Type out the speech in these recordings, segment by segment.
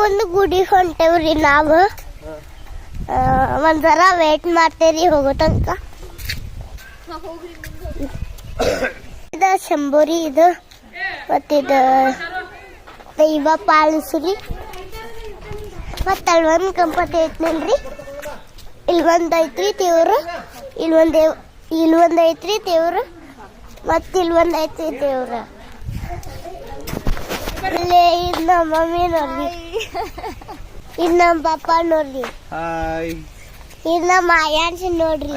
ಒಂದು ಗುಡಿ ಹೊಂಟೇವ್ರಿ ನಾವು. ಒಂದ್ಸಲ ವೇಟ್ ಮಾಡ್ತೇವ್ರಿ ಹೋಗೋ ತನಕ. ಇದು ಶಂಭೂರಿ, ಇದು ಮತ್ತಿದು ದೈವ ಪಾಲಿಸ್ರಿ. ಮತ್ತು ಅಲ್ಲೊಂದು ಗಣಪತಿ ಐತ್ನಲ್ರಿ, ಇಲ್ಲೊಂದು ಐತ್ರಿ ದೇವ್ರು, ಇಲ್ಲೊಂದು ಐತ್ರಿ ದೇವ್ರು, ಮತ್ತು ಇಲ್ಲೊಂದು ಐತ್ರಿ ದೇವ್ರು. ಇಲ್ಲೇ ಇದು ನಮ್ಮ ಮಮ್ಮಿ ನೋಡ್ರಿ, ಇದು ನಮ್ಮ ಪಾಪ ನೋಡ್ರಿ, ಇದು ನಮ್ಮ ಆಯಾನ್ಸ್ ನೋಡ್ರಿ,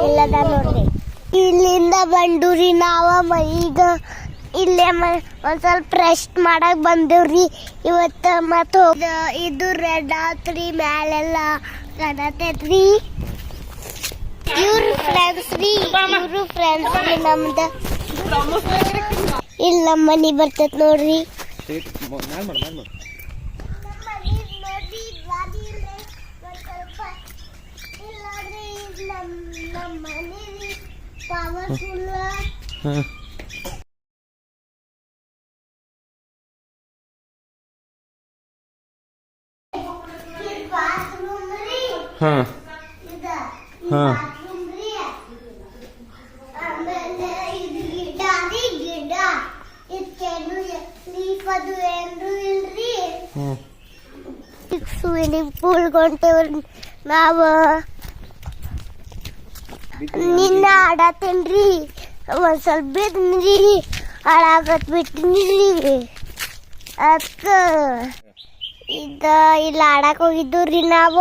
ಇಲ್ಲದ ನೋಡ್ರಿ. ಇಲ್ಲಿಂದ ಬಂದೂರಿ ನಾವ ಈಗ ಇಲ್ಲೇ ಒಂದ್ ಸ್ವಲ್ಪ ರೆಸ್ಟ್ ಮಾಡಕ್ ಬಂದೇವ್ರಿ ಇವತ್ತ. ಮತ್ತ ಇದು ರೆಡ್ ಆತ್ರಿ, ಮ್ಯಾಲೆಲ್ಲ ಕಾಣತೈತ್ರಿ. ಇವ್ರು ಫ್ರೆಂಡ್ಸ್ ರೀ, ನಮ್ದ. ಇಲ್ಲಿ ನಮ್ಮ ಮನಿ ಬರ್ತೈತ್ ನೋಡ್ರಿ. ಪವರ್ಫುಲ್ ಸ್ವಿಮ್ಮಿಂಗ್ ಪೂಲ್ ಗೊಂಟೇವ್ರಿ ನಾವು. ನಿನ್ನ ಆಡತ್ತೇನ್ರಿ, ಒಂದ್ ಸ್ವಲ್ಪ ಬಿದ್ರಿ, ಹಾಳಾಗತ್ ಬಿಟ್ಟಿನ್ರಿ. ಅದ್ಕ ಇಲ್ಲಿ ಆಡಕ್ ಹೋಗಿದ್ದೀವ್ರಿ ನಾವು.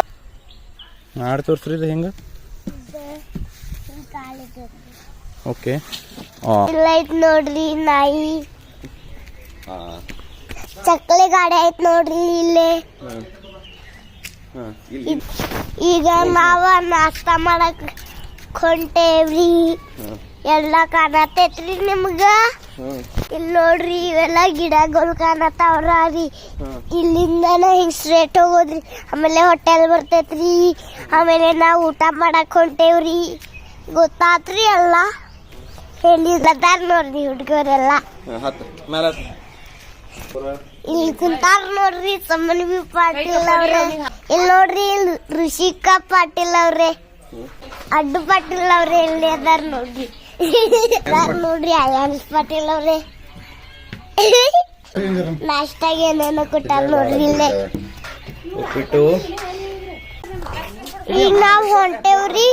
ಆಡ್ ತೋರ್ಸ್ರಿ ಇದು ಹೆಂಗ? ಓಕೆ. ಇಲ್ಲ ಐತ್ ನೋಡ್ರಿ ನಾಯಿ, ಚಕ್ಕಲಿ ಗಾಡಿ ಐತ್ ನೋಡ್ರಿ ಇಲ್ಲೇ. ಈಗ ನಾವ ನಾಷ್ಟಾ ಮಾಡಕ್ ಹೊಂಟೇವ್ರಿ. ಎಲ್ಲ ಕಾಣತೈತ್ರಿ ನಿಮ್ಗ. ಇಲ್ಲಿ ನೋಡ್ರಿ, ಇವೆಲ್ಲ ಗಿಡಗಳು ಕಾಣತಾವ್ರಿ. ಇಲ್ಲಿಂದನ ಹಿಂಗ್ ಸ್ಟ್ರೇಟ್ ಹೋಗೋದ್ರಿ, ಆಮೇಲೆ ಹೋಟೆಲ್ ಬರ್ತೈತ್ರಿ. ಆಮೇಲೆ ನಾವು ಊಟ ಮಾಡಕ್ ಹೊಂಟೇವ್ರಿ. ಗೊತ್ತಾತ್ರಿ ಎಲ್ಲ ಹೇಳಿದಾರ ನೋಡ್ರಿ ಹುಡುಗರೆಲ್ಲ. ಇಲ್ಲಿ ಕುಂತಾರ ನೋಡ್ರಿ ಸಮನ್ ಬಿ ಪಾಟೀಲ್ ಅವ್ರೆ. ಇಲ್ಲಿ ನೋಡ್ರಿ, ಇಲ್ಲಿ ಋಷಿಕಾ ಪಾಟೀಲ್ ಅವ್ರೆ, ಅಡ್ಡು ಪಾಟೀಲ್ ಅವ್ರೆ ಇಲ್ಲಿ ಅದಾರ ನೋಡ್ರಿ. ನೋಡ್ರಿ ಅಯಾನ್ಸ್ ಪಾಟೀಲ್ ಅವ್ರೆ. ನಾಷ್ಟಾಗ ಏನೇನೋ ಕೊಟ್ಟಾರ ನೋಡ್ರಿ ಇಲ್ಲೇ. ಈಗ ನಾವ್ ಹೊಂಟೇವ್ರಿ.